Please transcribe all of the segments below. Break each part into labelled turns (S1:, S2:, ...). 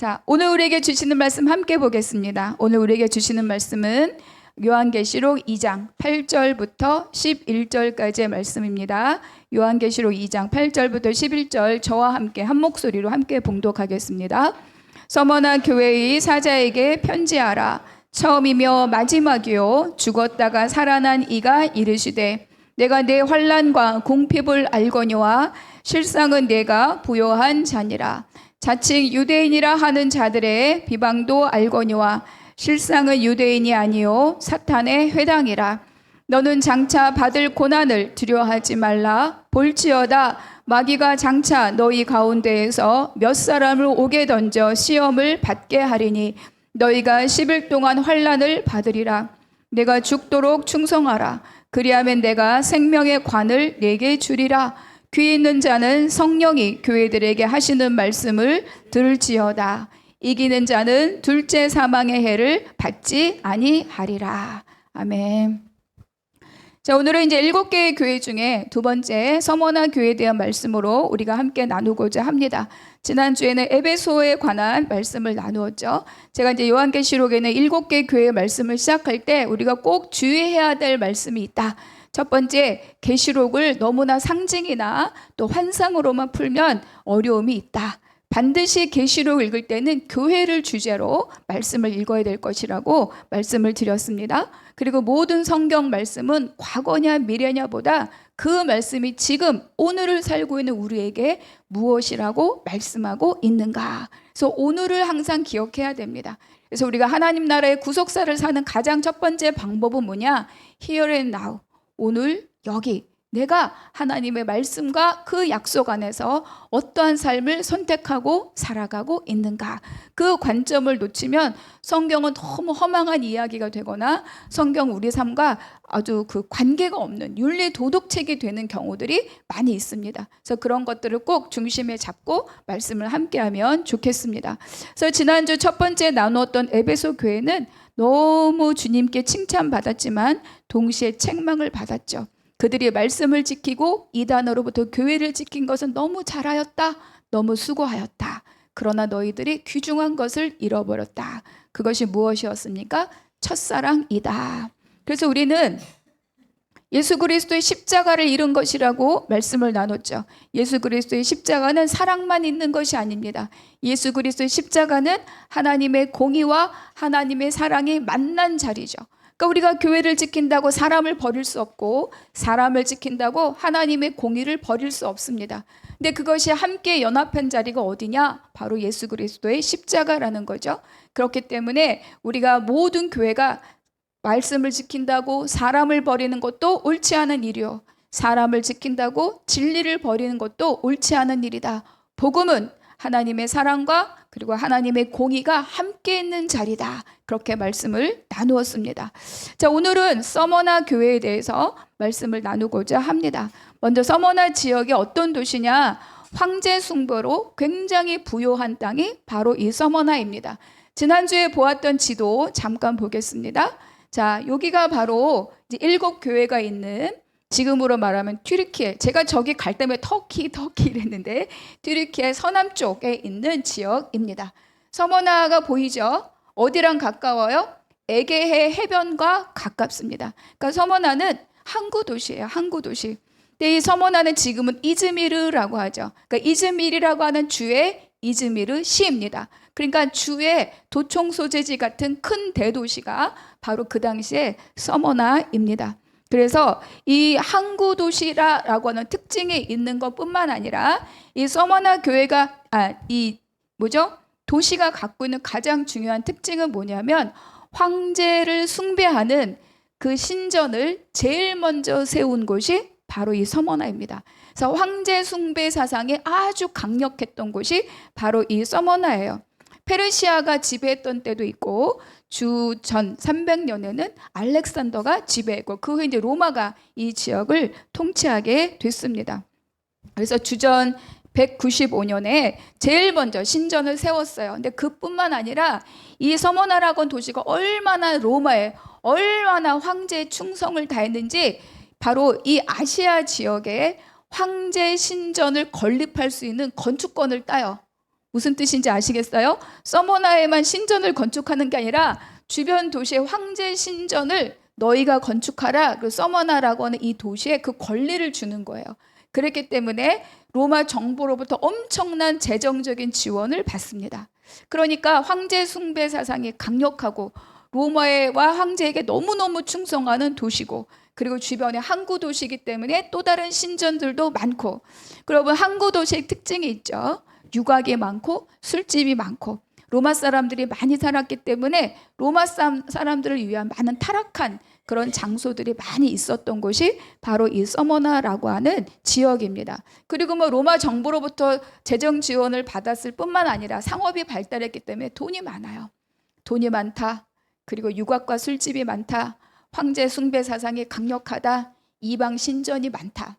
S1: 자, 오늘 우리에게 주시는 말씀 함께 보겠습니다. 오늘 우리에게 주시는 말씀은 요한계시록 2장 8절부터 11절까지의 말씀입니다. 요한계시록 2장 8절부터 11절 저와 함께 한 목소리로 함께 봉독하겠습니다. 서머나 교회의 사자에게 편지하라. 처음이며 마지막이요 죽었다가 살아난 이가 이르시되 내가 내 환난과 궁핍을 알거니와 실상은 내가 부요한 자니라. 자칭 유대인이라 하는 자들의 비방도 알거니와 실상은 유대인이 아니요 사탄의 회당이라. 너는 장차 받을 고난을 두려워하지 말라. 볼지어다 마귀가 장차 너희 가운데에서 몇 사람을 옥에 던져 시험을 받게 하리니 너희가 10일 동안 환난을 받으리라. 내가 죽도록 충성하라. 그리하면 내가 생명의 관을 내게 주리라. 귀 있는 자는 성령이 교회들에게 하시는 말씀을 들을지어다. 이기는 자는 둘째 사망의 해를 받지 아니하리라. 아멘. 자, 오늘은 이제 7개의 교회 중에 두 번째 서머나 교회에 대한 말씀으로 우리가 함께 나누고자 합니다. 지난주에는 에베소에 관한 말씀을 나누었죠. 제가 이제 요한계시록에는 7개 교회의 말씀을 시작할 때 우리가 꼭 주의해야 될 말씀이 있다. 첫 번째, 계시록을 너무나 상징이나 또 환상으로만 풀면 어려움이 있다. 반드시 계시록 읽을 때는 교회를 주제로 말씀을 읽어야 될 것이라고 말씀을 드렸습니다. 그리고 모든 성경 말씀은 과거냐 미래냐보다 그 말씀이 지금 오늘을 살고 있는 우리에게 무엇이라고 말씀하고 있는가. 그래서 오늘을 항상 기억해야 됩니다. 그래서 우리가 하나님 나라의 구속사를 사는 가장 첫 번째 방법은 뭐냐? Here and now. 오늘 여기 내가 하나님의 말씀과 그 약속 안에서 어떠한 삶을 선택하고 살아가고 있는가. 그 관점을 놓치면 성경은 너무 허망한 이야기가 되거나 성경 우리 삶과 아주 그 관계가 없는 윤리 도덕책이 되는 경우들이 많이 있습니다. 그래서 그런 것들을 꼭 중심에 잡고 말씀을 함께하면 좋겠습니다. 그래서 지난주 첫 번째 나누었던 에베소 교회는 너무 주님께 칭찬받았지만 동시에 책망을 받았죠. 그들이 말씀을 지키고 이단으로부터 교회를 지킨 것은 너무 잘하였다. 너무 수고하였다. 그러나 너희들이 귀중한 것을 잃어버렸다. 그것이 무엇이었습니까? 첫사랑이다. 그래서 우리는 예수 그리스도의 십자가를 잃은 것이라고 말씀을 나눴죠. 예수 그리스도의 십자가는 사랑만 있는 것이 아닙니다. 예수 그리스도의 십자가는 하나님의 공의와 하나님의 사랑이 만난 자리죠. 그러니까 우리가 교회를 지킨다고 사람을 버릴 수 없고 사람을 지킨다고 하나님의 공의를 버릴 수 없습니다. 근데 그것이 함께 연합한 자리가 어디냐? 바로 예수 그리스도의 십자가라는 거죠. 그렇기 때문에 우리가 모든 교회가 말씀을 지킨다고 사람을 버리는 것도 옳지 않은 일이요. 사람을 지킨다고 진리를 버리는 것도 옳지 않은 일이다. 복음은 하나님의 사랑과 그리고 하나님의 공의가 함께 있는 자리다. 그렇게 말씀을 나누었습니다. 자, 오늘은 서머나 교회에 대해서 말씀을 나누고자 합니다. 먼저 서머나 지역이 어떤 도시냐? 황제 숭배로 굉장히 부요한 땅이 바로 이 서머나입니다. 지난주에 보았던 지도 잠깐 보겠습니다. 자, 여기가 바로 이제 7교회가 있는 지금으로 말하면 튀르키예, 제가 저기 갈 때면 터키 이랬는데 튀르키예 서남 쪽에 있는 지역입니다. 서머나가 보이죠? 어디랑 가까워요? 에게해 해변과 가깝습니다. 그러니까 서머나는 항구 도시예요. 항구 도시. 근데 이 서머나는 지금은 이즈미르라고 하죠. 그러니까 이즈미르라고 하는 주의 이즈미르 시입니다. 그러니까 주의 도청 소재지 같은 큰 대도시가 바로 그 당시에 서머나입니다. 그래서 이 항구 도시라고 하는 특징이 있는 것뿐만 아니라 이 서머나 교회가 도시가 갖고 있는 가장 중요한 특징은 뭐냐면 황제를 숭배하는 그 신전을 제일 먼저 세운 곳이 바로 이 서머나입니다. 그래서 황제 숭배 사상이 아주 강력했던 곳이 바로 이 서머나예요. 페르시아가 지배했던 때도 있고 주전 300년에는 알렉산더가 지배했고 그 후에 이제 로마가 이 지역을 통치하게 됐습니다. 그래서 주전 195년에 제일 먼저 신전을 세웠어요. 근데 그뿐만 아니라 이 서머나라고 하는 도시가 얼마나 로마에 얼마나 황제의 충성을 다했는지 바로 이 아시아 지역에 황제 신전을 건립할 수 있는 건축권을 따요. 무슨 뜻인지 아시겠어요? 서머나에만 신전을 건축하는 게 아니라 주변 도시의 황제 신전을 너희가 건축하라. 그 서머나라고 하는 이 도시에 그 권리를 주는 거예요. 그렇기 때문에 로마 정부로부터 엄청난 재정적인 지원을 받습니다. 그러니까 황제 숭배 사상이 강력하고 로마와 황제에게 너무너무 충성하는 도시고, 그리고 주변에 항구 도시이기 때문에 또 다른 신전들도 많고, 여러분 항구 도시의 특징이 있죠. 유곽이 많고 술집이 많고, 로마 사람들이 많이 살았기 때문에 로마 사람들을 위한 많은 타락한 그런 장소들이 많이 있었던 곳이 바로 이 서머나라고 하는 지역입니다. 그리고 뭐 로마 정부로부터 재정 지원을 받았을 뿐만 아니라 상업이 발달했기 때문에 돈이 많아요. 돈이 많다. 그리고 유곽과 술집이 많다. 황제 숭배 사상이 강력하다. 이방 신전이 많다.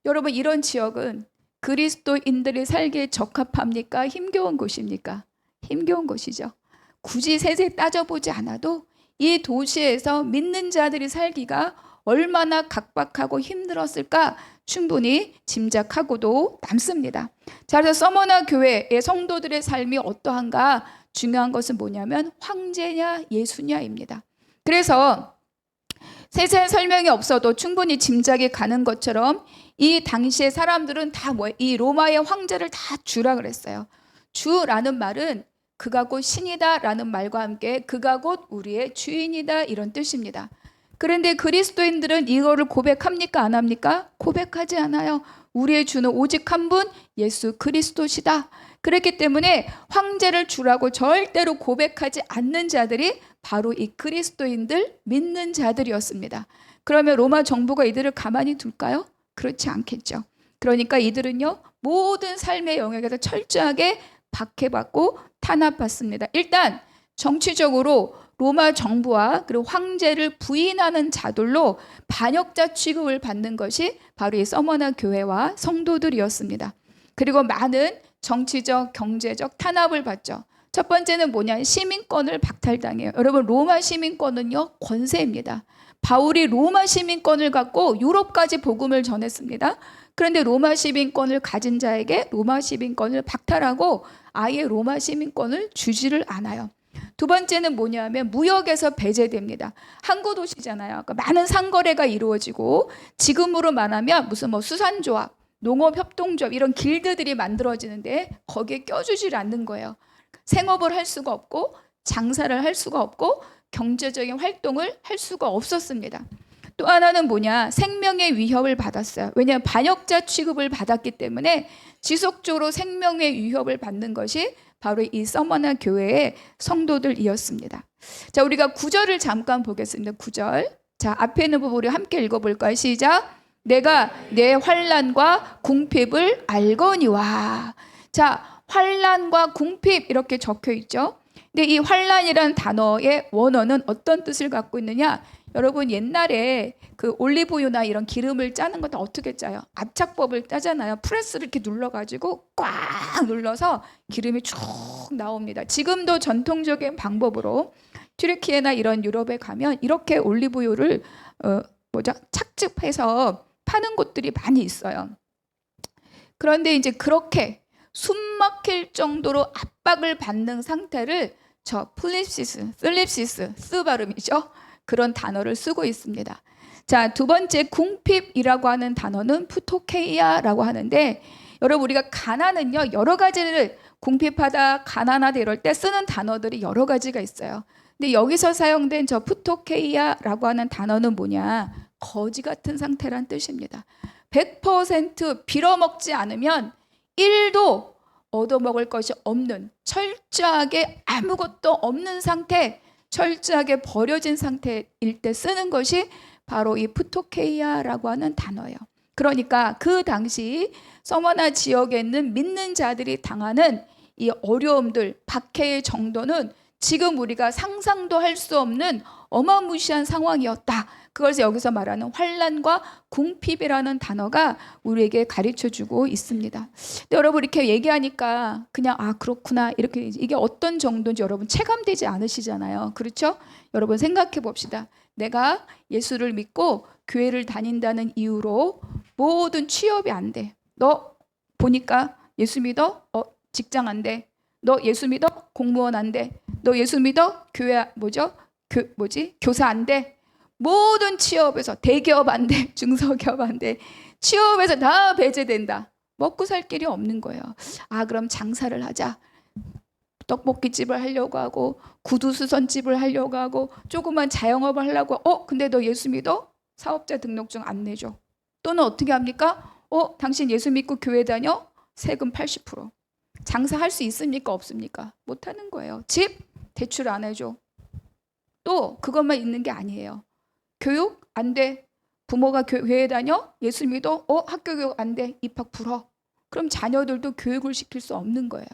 S1: 여러분, 이런 지역은 그리스도인들이 살기에 적합합니까? 힘겨운 곳입니까? 힘겨운 곳이죠. 굳이 세세 따져보지 않아도 이 도시에서 믿는 자들이 살기가 얼마나 각박하고 힘들었을까 충분히 짐작하고도 남습니다. 자, 그래서 서머나 교회의 성도들의 삶이 어떠한가? 중요한 것은 뭐냐면 황제냐 예수냐입니다. 그래서 세세한 설명이 없어도 충분히 짐작이 가는 것처럼 이 당시의 사람들은 다 이 로마의 황제를 다 주라 그랬어요. 주라는 말은 그가 곧 신이다 라는 말과 함께 그가 곧 우리의 주인이다 이런 뜻입니다. 그런데 그리스도인들은 이거를 고백합니까? 안 합니까? 고백하지 않아요. 우리의 주는 오직 한 분, 예수 그리스도시다. 그렇기 때문에 황제를 주라고 절대로 고백하지 않는 자들이 바로 이 그리스도인들 믿는 자들이었습니다. 그러면 로마 정부가 이들을 가만히 둘까요? 그렇지 않겠죠. 그러니까 이들은요, 모든 삶의 영역에서 철저하게 박해받고 탄압받습니다. 일단 정치적으로 로마 정부와 그리고 황제를 부인하는 자들로 반역자 취급을 받는 것이 바로 이 서머나 교회와 성도들이었습니다. 그리고 많은 정치적, 경제적 탄압을 받죠. 첫 번째는 뭐냐? 시민권을 박탈당해요. 여러분, 로마 시민권은요, 권세입니다. 바울이 로마 시민권을 갖고 유럽까지 복음을 전했습니다. 그런데 로마 시민권을 가진 자에게 로마 시민권을 박탈하고 아예 로마 시민권을 주지를 않아요. 두 번째는 뭐냐면 무역에서 배제됩니다. 항구 도시잖아요. 그러니까 많은 상거래가 이루어지고 지금으로 말하면 무슨 뭐 수산조합, 농업협동조합 이런 길드들이 만들어지는데 거기에 껴주질 않는 거예요. 생업을 할 수가 없고 장사를 할 수가 없고 경제적인 활동을 할 수가 없었습니다. 또 하나는 뭐냐? 생명의 위협을 받았어요. 왜냐하면 반역자 취급을 받았기 때문에 지속적으로 생명의 위협을 받는 것이 바로 이 서머나 교회의 성도들이었습니다. 자, 우리가 9절을 잠깐 보겠습니다. 9절. 자, 앞에 있는 부분 우리 함께 읽어볼까요? 시작. 내가 내 환난과 궁핍을 알거니와. 자, 환난과 궁핍 이렇게 적혀 있죠. 근데 이 환난이라는 단어의 원어는 어떤 뜻을 갖고 있느냐? 여러분, 옛날에 그 올리브유나 이런 기름을 짜는 건 다 어떻게 짜요? 압착법을 짜잖아요. 프레스를 이렇게 눌러가지고 꽉 눌러서 기름이 쭉 나옵니다. 지금도 전통적인 방법으로 튀르키예나 이런 유럽에 가면 이렇게 올리브유를 착즙해서 파는 곳들이 많이 있어요. 그런데 이제 그렇게 숨 막힐 정도로 압박을 받는 상태를 저 플립시스, 스 발음이죠. 그런 단어를 쓰고 있습니다. 자, 두 번째 궁핍이라고 하는 단어는 푸토케이아라고 하는데, 여러분 우리가 가난은요 여러 가지를 궁핍하다, 가난하다 이럴 때 쓰는 단어들이 여러 가지가 있어요. 근데 여기서 사용된 저 푸토케이아라고 하는 단어는 뭐냐? 거지 같은 상태란 뜻입니다. 100% 빌어먹지 않으면 1도 얻어먹을 것이 없는, 철저하게 아무것도 없는 상태, 철저하게 버려진 상태일 때 쓰는 것이 바로 이 푸토케이아라고 하는 단어예요. 그러니까 그 당시 서머나 지역에 있는 믿는 자들이 당하는 이 어려움들, 박해의 정도는 지금 우리가 상상도 할 수 없는 어마무시한 상황이었다. 그것을 여기서 말하는 환난과 궁핍이라는 단어가 우리에게 가르쳐주고 있습니다. 근데 여러분 이렇게 얘기하니까 그냥 그렇구나 이렇게, 이게 어떤 정도인지 여러분 체감되지 않으시잖아요. 그렇죠? 여러분 생각해 봅시다. 내가 예수를 믿고 교회를 다닌다는 이유로 모든 취업이 안 돼. 너 보니까 예수 믿어? 직장 안 돼. 너 예수 믿어? 공무원 안 돼. 너 예수 믿어? 교회 교사 안 돼. 모든 취업에서 대기업 안 돼. 중소기업 안 돼. 취업에서 다 배제된다. 먹고 살 길이 없는 거예요. 아, 그럼 장사를 하자. 떡볶이집을 하려고 하고 구두수선집을 하려고 하고 조그만 자영업을 하려고. 근데 너 예수 믿어? 사업자 등록증 안 내줘. 또는 어떻게 합니까? 당신 예수 믿고 교회 다녀? 세금 80%. 장사할 수 있습니까? 없습니까? 못하는 거예요. 집? 대출 안 해줘. 또 그것만 있는 게 아니에요. 교육? 안 돼. 부모가 교회 다녀? 예수 믿어? 학교 교육 안 돼. 입학 불허. 그럼 자녀들도 교육을 시킬 수 없는 거예요.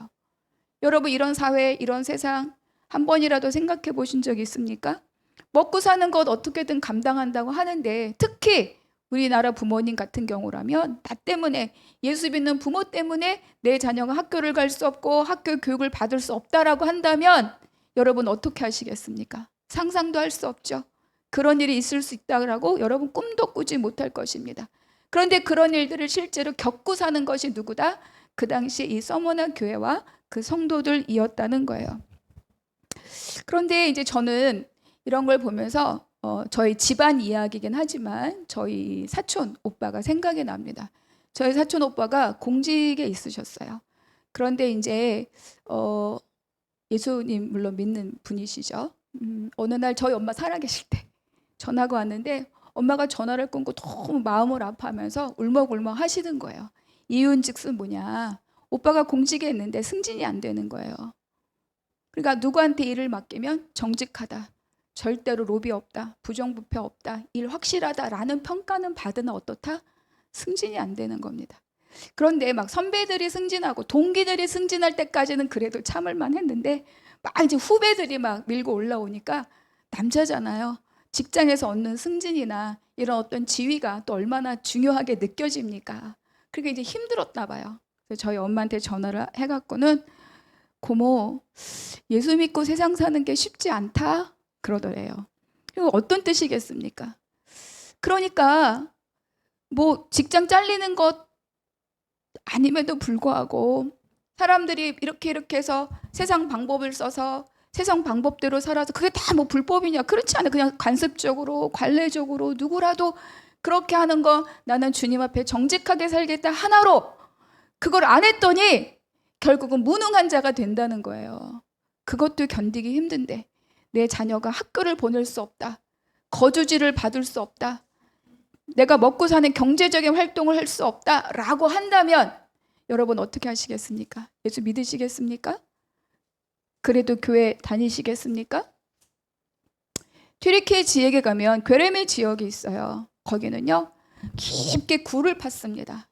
S1: 여러분, 이런 사회, 이런 세상 한 번이라도 생각해 보신 적 있습니까? 먹고 사는 것 어떻게든 감당한다고 하는데, 특히 우리나라 부모님 같은 경우라면 나 때문에, 예수 믿는 부모 때문에 내 자녀가 학교를 갈 수 없고 학교 교육을 받을 수 없다라고 한다면 여러분 어떻게 하시겠습니까? 상상도 할 수 없죠. 그런 일이 있을 수 있다고 여러분 꿈도 꾸지 못할 것입니다. 그런데 그런 일들을 실제로 겪고 사는 것이 누구다? 그 당시 이 서머나 교회와 그 성도들이었다는 거예요. 그런데 이제 저는 이런 걸 보면서 저희 집안 이야기긴 하지만 저희 사촌 오빠가 생각이 납니다. 저희 사촌 오빠가 공직에 있으셨어요. 그런데 이제 예수님 물론 믿는 분이시죠. 어느 날 저희 엄마 살아계실 때 전화가 왔는데 엄마가 전화를 끊고 너무 마음을 아파하면서 울먹울먹 하시는 거예요. 이유는즉슨 뭐냐, 오빠가 공직에 있는데 승진이 안 되는 거예요. 그러니까 누구한테 일을 맡기면 정직하다, 절대로 로비 없다, 부정부패 없다, 일 확실하다라는 평가는 받으나 어떻다? 승진이 안 되는 겁니다. 그런데 막 선배들이 승진하고 동기들이 승진할 때까지는 그래도 참을만 했는데 막 이제 후배들이 막 밀고 올라오니까, 남자잖아요. 직장에서 얻는 승진이나 이런 어떤 지위가 또 얼마나 중요하게 느껴집니까? 그게 이제 힘들었나 봐요. 그래서 저희 엄마한테 전화를 해갖고는 고모, 예수 믿고 세상 사는 게 쉽지 않다 그러더래요. 이거 어떤 뜻이겠습니까? 그러니까 뭐 직장 잘리는 것 아님에도 불구하고 사람들이 이렇게 해서 세상 방법을 써서 세상 방법대로 살아서 그게 다 뭐 불법이냐? 그렇지 않아요. 그냥 관습적으로, 관례적으로 누구라도 그렇게 하는 거, 나는 주님 앞에 정직하게 살겠다 하나로 그걸 안 했더니 결국은 무능한 자가 된다는 거예요. 그것도 견디기 힘든데 내 자녀가 학교를 보낼 수 없다, 거주지를 받을 수 없다, 내가 먹고 사는 경제적인 활동을 할 수 없다라고 한다면 여러분 어떻게 하시겠습니까? 예수 믿으시겠습니까? 그래도 교회 다니시겠습니까? 튀르키예 지역에 가면 괴레메 지역이 있어요. 거기는요 깊게 굴을 팠습니다.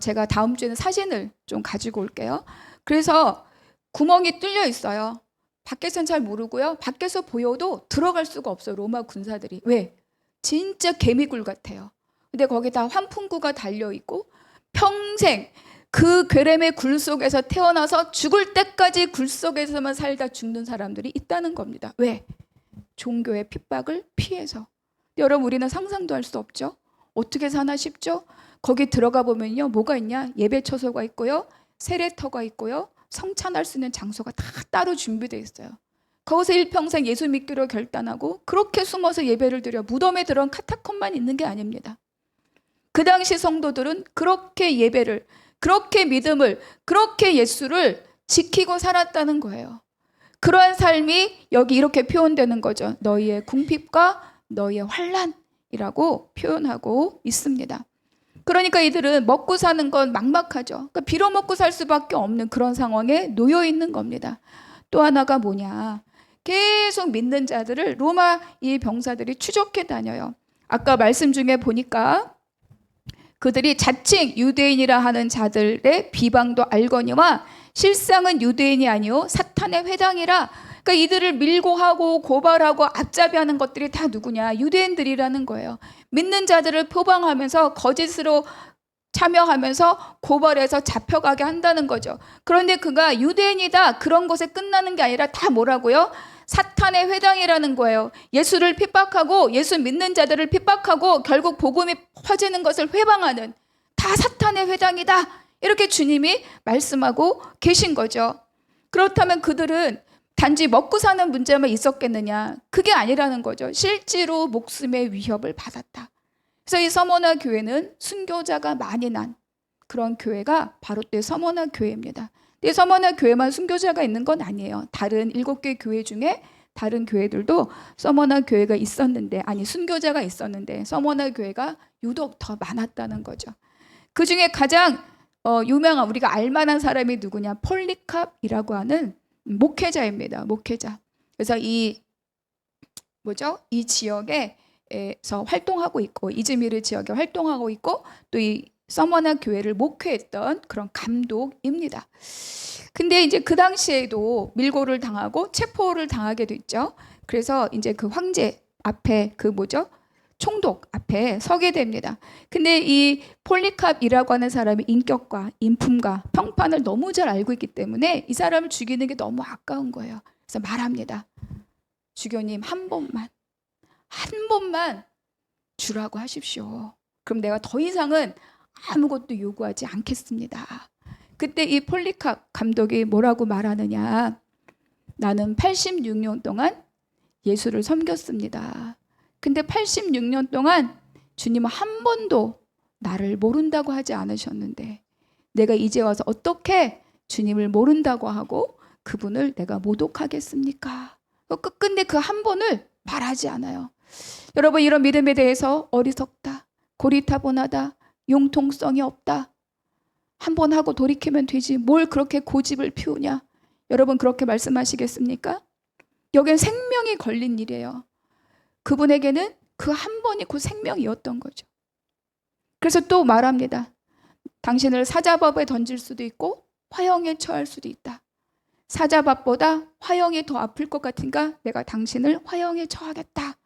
S1: 제가 다음 주에는 사진을 좀 가지고 올게요. 그래서 구멍이 뚫려 있어요. 밖에서는 잘 모르고요. 밖에서 보여도 들어갈 수가 없어요. 로마 군사들이. 왜? 진짜 개미굴 같아요. 근데 거기다 환풍구가 달려있고 평생 그 괴레메 굴 속에서 태어나서 죽을 때까지 굴 속에서만 살다 죽는 사람들이 있다는 겁니다. 왜? 종교의 핍박을 피해서. 여러분, 우리는 상상도 할 수 없죠. 어떻게 사나 싶죠. 거기 들어가 보면요, 뭐가 있냐? 예배 처소가 있고요, 세례터가 있고요, 성찬할 수 있는 장소가 다 따로 준비되어 있어요. 거기서 일평생 예수 믿기로 결단하고 그렇게 숨어서 예배를 드려 무덤에 들어온 카타콤만 있는 게 아닙니다. 그 당시 성도들은 그렇게 예배를, 그렇게 믿음을, 그렇게 예수를 지키고 살았다는 거예요. 그러한 삶이 여기 이렇게 표현되는 거죠. 너희의 궁핍과 너희의 환난이라고 표현하고 있습니다. 그러니까 이들은 먹고 사는 건 막막하죠. 그러니까 빌어 먹고 살 수밖에 없는 그런 상황에 놓여 있는 겁니다. 또 하나가 뭐냐, 계속 믿는 자들을 로마 이 병사들이 추적해 다녀요. 아까 말씀 중에 보니까 그들이 자칭 유대인이라 하는 자들의 비방도 알거니와 실상은 유대인이 아니요 사탄의 회당이라. 그러니까 이들을 밀고 하고 고발하고 앞잡이하는 것들이 다 누구냐? 유대인들이라는 거예요. 믿는 자들을 표방하면서 거짓으로 참여하면서 고발해서 잡혀가게 한다는 거죠. 그런데 그가 유대인이다 그런 것에 끝나는 게 아니라 다 뭐라고요? 사탄의 회당이라는 거예요. 예수를 핍박하고 예수 믿는 자들을 핍박하고 결국 복음이 퍼지는 것을 회방하는, 다 사탄의 회당이다, 이렇게 주님이 말씀하고 계신 거죠. 그렇다면 그들은 단지 먹고 사는 문제만 있었겠느냐? 그게 아니라는 거죠. 실제로 목숨의 위협을 받았다. 그래서 이 서머나 교회는 순교자가 많이 난 그런 교회가 바로 또 서머나 교회입니다. 근데 서머나 교회만 순교자가 있는 건 아니에요. 다른 7개 교회 중에 다른 교회들도 서머나 교회가 있었는데, 아니 순교자가 있었는데 서머나 교회가 유독 더 많았다는 거죠. 그 중에 가장 유명한, 우리가 알만한 사람이 누구냐? 폴리캅이라고 하는 목회자입니다. 목회자. 그래서 이 지역에서 활동하고 있고, 이즈미르 지역에 활동하고 있고, 또 이 서머나 교회를 목회했던 그런 감독입니다. 근데 이제 그 당시에도 밀고를 당하고 체포를 당하게 됐죠. 그래서 이제 그 황제 앞에 총독 앞에 서게 됩니다. 근데 이 폴리캅이라고 하는 사람이 인격과 인품과 평판을 너무 잘 알고 있기 때문에 이 사람을 죽이는 게 너무 아까운 거예요. 그래서 말합니다. 주교님, 한 번만 주라고 하십시오. 그럼 내가 더 이상은 아무것도 요구하지 않겠습니다. 그때 이 폴리캅 감독이 뭐라고 말하느냐? 나는 86년 동안 예수를 섬겼습니다. 근데 86년 동안 주님은 한 번도 나를 모른다고 하지 않으셨는데, 내가 이제 와서 어떻게 주님을 모른다고 하고 그분을 내가 모독하겠습니까? 끝끝내 그 한 번을 말하지 않아요. 여러분, 이런 믿음에 대해서 어리석다, 고리타분하다, 융통성이 없다, 한 번 하고 돌이키면 되지 뭘 그렇게 고집을 피우냐? 여러분, 그렇게 말씀하시겠습니까? 여기엔 생명이 걸린 일이에요. 그분에게는 그 한 번이 곧 생명이었던 거죠. 그래서 또 말합니다. 당신을 사자밥에 던질 수도 있고 화형에 처할 수도 있다. 사자밥보다 화형이 더 아플 것 같으니까 내가 당신을 화형에 처하겠다.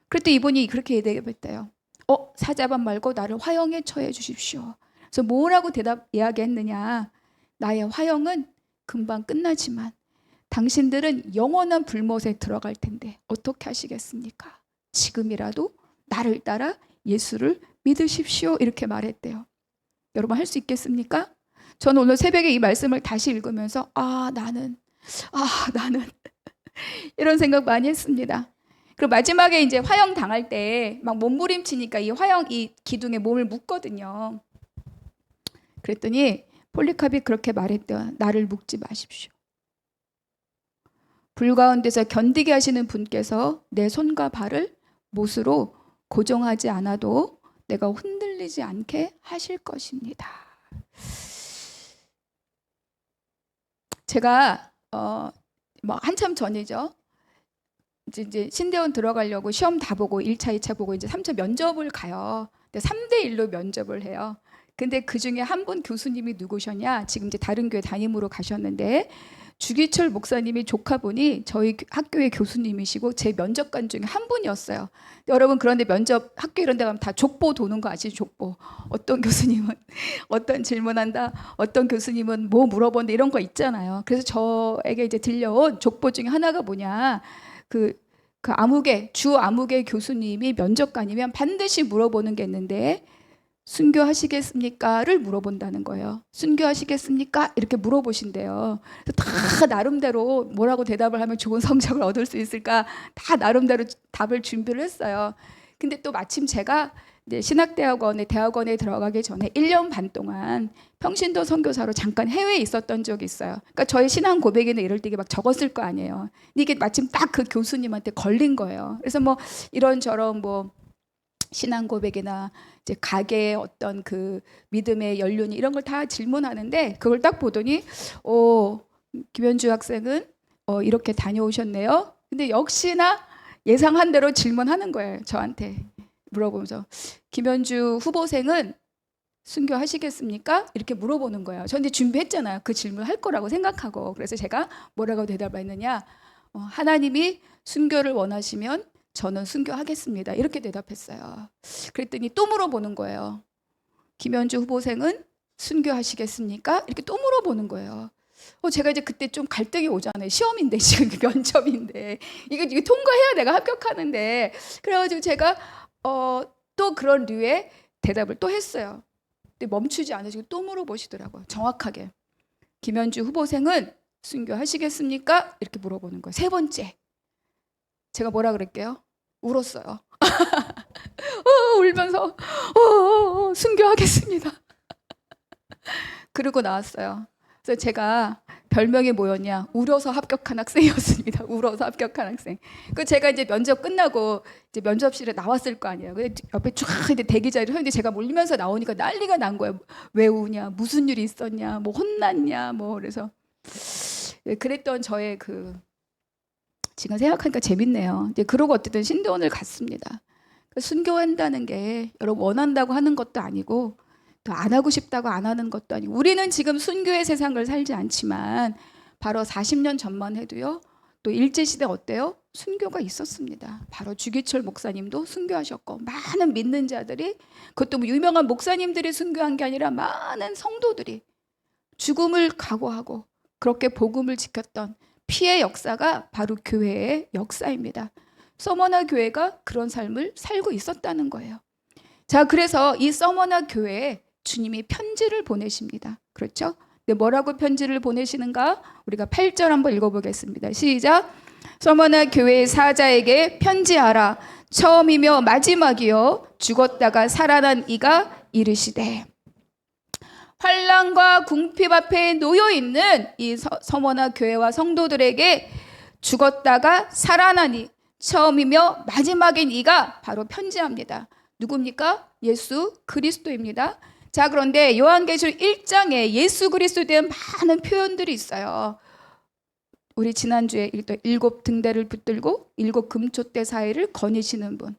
S1: 그랬더니 이분이 그렇게 대답했대요. 사자밥 말고 나를 화형에 처해 주십시오. 그래서 뭐라고 이야기했느냐? 나의 화형은 금방 끝나지만 당신들은 영원한 불못에 들어갈 텐데 어떻게 하시겠습니까? 지금이라도 나를 따라 예수를 믿으십시오. 이렇게 말했대요. 여러분, 할 수 있겠습니까? 저는 오늘 새벽에 이 말씀을 다시 읽으면서 나는 이런 생각 많이 했습니다. 그리고 마지막에 이제 화형 당할 때 막 몸부림치니까 이 기둥에 몸을 묶거든요. 그랬더니 폴리캅이 그렇게 말했대요. 나를 묶지 마십시오. 불 가운데서 견디게 하시는 분께서 내 손과 발을 못으로 고정하지 않아도 내가 흔들리지 않게 하실 것입니다. 제가 한참 전이죠. 이제 신대원 들어가려고 시험 다 보고 1차, 2차 보고 이제 3차 면접을 가요. 근데 3대 1로 면접을 해요. 근데 그 중에 한 분 교수님이 누구셨냐? 지금 이제 다른 교회 담임으로 가셨는데 주기철 목사님이 조카분이 저희 학교의 교수님이시고 제 면접관 중에 한 분이었어요. 여러분, 그런데 면접 학교 이런 데 가면 다 족보 도는 거 아시죠? 족보. 어떤 교수님은 어떤 질문한다, 어떤 교수님은 뭐 물어본다, 이런 거 있잖아요. 그래서 저에게 이제 들려온 족보 중에 하나가 뭐냐? 그 주 아무개 교수님이 면접관이면 반드시 물어보는 게 있는데, 순교하시겠습니까?를 물어본다는 거예요. 순교하시겠습니까? 이렇게 물어보신대요. 다 나름대로 뭐라고 대답을 하면 좋은 성적을 얻을 수 있을까, 다 나름대로 답을 준비를 했어요. 근데 또 마침 제가 신학대학원에 들어가기 전에 1년 반 동안 평신도 선교사로 잠깐 해외에 있었던 적이 있어요. 그러니까 저의 신앙 고백이나 이럴 때 이게 막 적었을 거 아니에요. 근데 이게 마침 딱 그 교수님한테 걸린 거예요. 그래서 뭐 이런저런 신앙 고백이나 이제 가게의 어떤 그 믿음의 연륜이 이런 걸 다 질문하는데, 그걸 딱 보더니 김현주 학생은 이렇게 다녀오셨네요. 근데 역시나 예상한 대로 질문하는 거예요. 저한테 물어보면서 김현주 후보생은 순교하시겠습니까? 이렇게 물어보는 거예요. 저 근데 준비했잖아요. 그 질문을 할 거라고 생각하고. 그래서 제가 뭐라고 대답했느냐? 하나님이 순교를 원하시면 저는 순교하겠습니다. 이렇게 대답했어요. 그랬더니 또 물어보는 거예요. 김현주 후보생은 순교하시겠습니까? 이렇게 또 물어보는 거예요. 제가 이제 그때 좀 갈등이 오잖아요. 시험인데, 지금 면접인데 이거 통과해야 내가 합격하는데. 그래가지고 제가 또 그런 류의 대답을 또 했어요. 근데 멈추지 않으시고 또 물어보시더라고요. 정확하게. 김현주 후보생은 순교하시겠습니까? 이렇게 물어보는 거예요. 세 번째, 제가 뭐라 그럴게요? 울었어요. 울면서 순교하겠습니다. 그러고 나왔어요. 그래서 제가 별명이 뭐였냐? 울어서 합격한 학생이었습니다. 울어서 합격한 학생. 그 제가 이제 면접 끝나고 이제 면접실에 나왔을 거 아니에요. 근데 옆에 쫙 이제 대기자리를 서 있는데 제가 울면서 나오니까 난리가 난 거예요. 왜 우냐? 무슨 일이 있었냐? 뭐 혼났냐? 뭐 그래서 그랬던 저의 그 지금 생각하니까 재밌네요. 이제 그러고 어쨌든 신대원을 갔습니다. 순교한다는 게 여러분 원한다고 하는 것도 아니고 또 안 하고 싶다고 안 하는 것도 아니고 우리는 지금 순교의 세상을 살지 않지만 바로 40년 전만 해도요. 또 일제시대 어때요? 순교가 있었습니다. 바로 주기철 목사님도 순교하셨고 많은 믿는 자들이 그것도 뭐 유명한 목사님들이 순교한 게 아니라 많은 성도들이 죽음을 각오하고 그렇게 복음을 지켰던 피의 역사가 바로 교회의 역사입니다. 서머나 교회가 그런 삶을 살고 있었다는 거예요. 자, 그래서 이 서머나 교회에 주님이 편지를 보내십니다. 그렇죠? 근데 뭐라고 편지를 보내시는가? 우리가 8절 한번 읽어보겠습니다. 시작. 서머나 교회의 사자에게 편지하라. 처음이며 마지막이요 죽었다가 살아난 이가 이르시되. 환난과 궁핍 앞에 놓여 있는 이 서머나 교회와 성도들에게 죽었다가 살아나니 처음이며 마지막인 이가 바로 편지합니다. 누굽니까? 예수 그리스도입니다. 자, 그런데 요한계시록 1장에 예수 그리스도에 대한 많은 표현들이 있어요. 우리 지난주에 읽던 7 등대를 붙들고 7 금촛대 사이를 거니시는 분,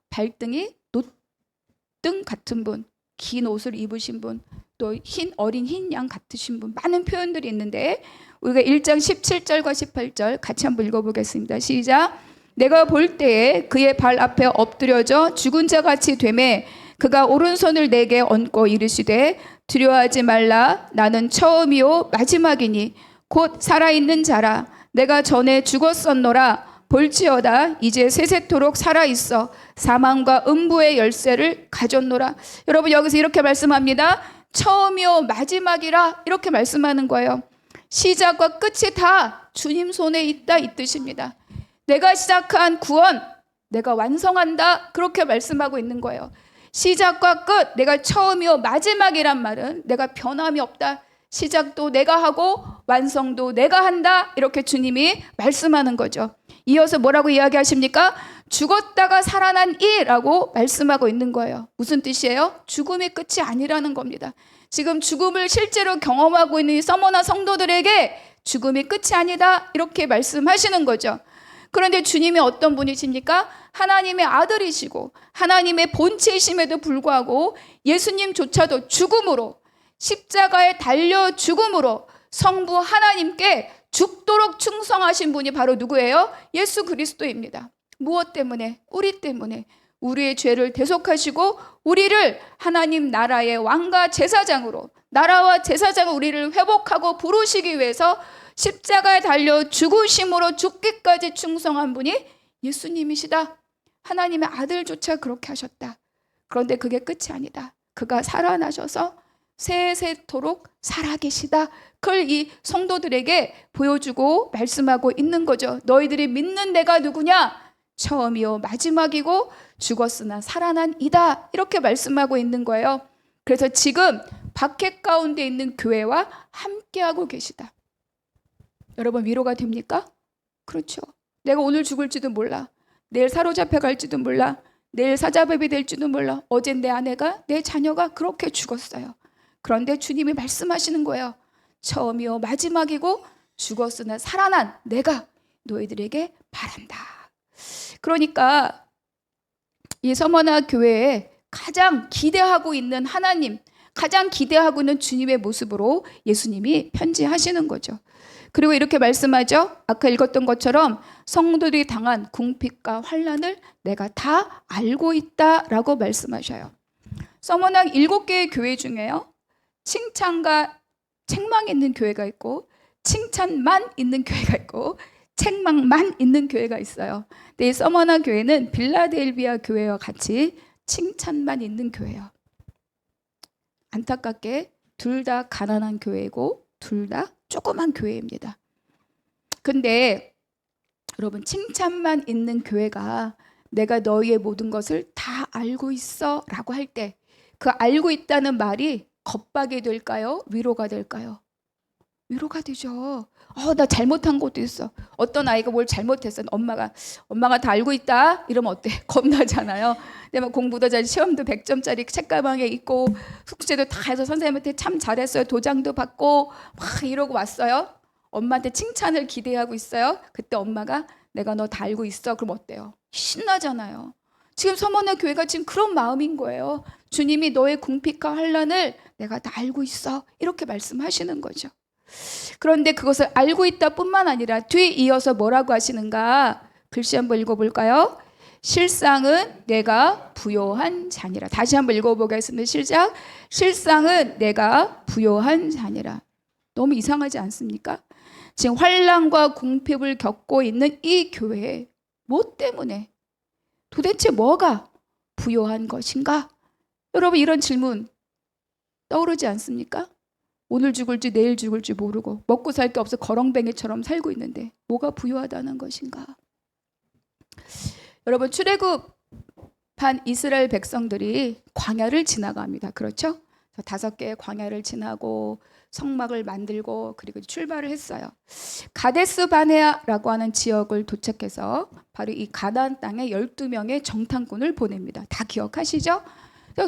S1: 발등이 놋등 같은 분, 긴 옷을 입으신 분, 또 어린 흰 양 같으신 분, 많은 표현들이 있는데 우리가 1장 17절과 18절 같이 한번 읽어보겠습니다. 시작. 내가 볼 때에 그의 발 앞에 엎드려져 죽은 자 같이 되매 그가 오른손을 내게 얹고 이르시되 두려워하지 말라. 나는 처음이요 마지막이니 곧 살아있는 자라. 내가 전에 죽었었노라. 볼지어다 이제 세세토록 살아있어 사망과 음부의 열쇠를 가졌노라. 여러분 여기서 이렇게 말씀합니다. 처음이요 마지막이라 이렇게 말씀하는 거예요. 시작과 끝이 다 주님 손에 있다 이 뜻입니다. 내가 시작한 구원 내가 완성한다 그렇게 말씀하고 있는 거예요. 시작과 끝 내가 처음이요 마지막이란 말은 내가 변함이 없다. 시작도 내가 하고 완성도 내가 한다 이렇게 주님이 말씀하는 거죠. 이어서 뭐라고 이야기하십니까? 죽었다가 살아난 이라고 말씀하고 있는 거예요. 무슨 뜻이에요? 죽음이 끝이 아니라는 겁니다. 지금 죽음을 실제로 경험하고 있는 이 서머나 성도들에게 죽음이 끝이 아니다 이렇게 말씀하시는 거죠. 그런데 주님이 어떤 분이십니까? 하나님의 아들이시고 하나님의 본체이심에도 불구하고 예수님조차도 죽음으로 십자가에 달려 죽음으로 성부 하나님께 죽도록 충성하신 분이 바로 누구예요? 예수 그리스도입니다. 무엇 때문에? 우리 때문에. 우리의 죄를 대속하시고 우리를 하나님 나라의 왕과 제사장으로 나라와 제사장으로 우리를 회복하고 부르시기 위해서 십자가에 달려 죽으심으로 죽기까지 충성한 분이 예수님이시다. 하나님의 아들조차 그렇게 하셨다. 그런데 그게 끝이 아니다. 그가 살아나셔서 세세토록 살아계시다. 그걸 이 성도들에게 보여주고 말씀하고 있는 거죠. 너희들이 믿는 내가 누구냐? 처음이요 마지막이고 죽었으나 살아난 이다. 이렇게 말씀하고 있는 거예요. 그래서 지금 박해 가운데 있는 교회와 함께하고 계시다. 여러분 위로가 됩니까? 그렇죠. 내가 오늘 죽을지도 몰라. 내일 사로잡혀 갈지도 몰라. 내일 사자밥이 될지도 몰라. 어제 내 아내가 내 자녀가 그렇게 죽었어요. 그런데 주님이 말씀하시는 거예요. 처음이요 마지막이고 죽었으나 살아난 내가 너희들에게 바란다. 그러니까 이 서머나 교회에 가장 기대하고 있는 하나님, 가장 기대하고 있는 주님의 모습으로 예수님이 편지하시는 거죠. 그리고 이렇게 말씀하죠. 아까 읽었던 것처럼 성도들이 당한 궁핍과 환난을 내가 다 알고 있다라고 말씀하셔요. 서머나 7개의 교회 중에요. 칭찬과 책망이 있는 교회가 있고 칭찬만 있는 교회가 있고 책망만 있는 교회가 있어요. 근데 이 서머나 교회는 빌라델비아 교회와 같이 칭찬만 있는 교회예요. 안타깝게 둘 다 가난한 교회고 둘 다 조그만 교회입니다. 근데 여러분, 칭찬만 있는 교회가 내가 너희의 모든 것을 다 알고 있어 라고 할 때 그 알고 있다는 말이 겁박이 될까요? 위로가 될까요? 위로가 되죠. 나 잘못한 것도 있어. 어떤 아이가 뭘 잘못했어. 엄마가 다 알고 있다. 이러면 어때? 겁나잖아요. 근데 막 공부도 잘, 시험도 100점짜리 책가방에 있고 숙제도 다 해서 선생님한테 참 잘했어요. 도장도 받고 막 이러고 왔어요. 엄마한테 칭찬을 기대하고 있어요. 그때 엄마가 내가 너 다 알고 있어. 그럼 어때요? 신나잖아요. 지금 서머나 교회가 지금 그런 마음인 거예요. 주님이 너의 궁핍과 환난을 내가 다 알고 있어. 이렇게 말씀하시는 거죠. 그런데 그것을 알고 있다 뿐만 아니라 뒤에 이어서 뭐라고 하시는가? 글씨 한번 읽어볼까요? 실상은 내가 부요한 자니라. 다시 한번 읽어보겠습니다. 시작. 실상은 내가 부요한 자니라. 너무 이상하지 않습니까? 지금 환난과 궁핍을 겪고 있는 이 교회에 뭐 때문에, 도대체 뭐가 부요한 것인가? 여러분, 이런 질문 떠오르지 않습니까? 오늘 죽을지 내일 죽을지 모르고 먹고 살 게 없어 거렁뱅이처럼 살고 있는데 뭐가 부유하다는 것인가? 여러분, 출애굽한 이스라엘 백성들이 광야를 지나갑니다. 그렇죠? 5개의 광야를 지나고 성막을 만들고 그리고 출발을 했어요. 가데스 바네아라고 하는 지역을 도착해서 바로 이 가나안 땅에 12명의 정탐꾼을 보냅니다. 다 기억하시죠?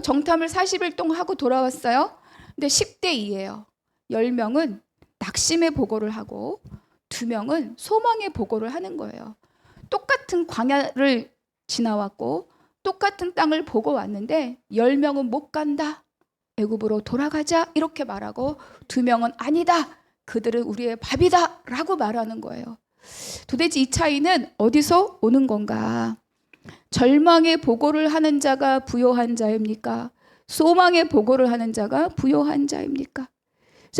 S1: 정탐을 40일 동안 하고 돌아왔어요. 근데 10대 2예요. 10명은 낙심의 보고를 하고 2명은 소망의 보고를 하는 거예요. 똑같은 광야를 지나왔고 똑같은 땅을 보고 왔는데 10명은 못 간다. 애굽으로 돌아가자 이렇게 말하고 2명은 아니다. 그들은 우리의 밥이다 라고 말하는 거예요. 도대체 이 차이는 어디서 오는 건가? 절망의 보고를 하는 자가 부요한 자입니까? 소망의 보고를 하는 자가 부요한 자입니까?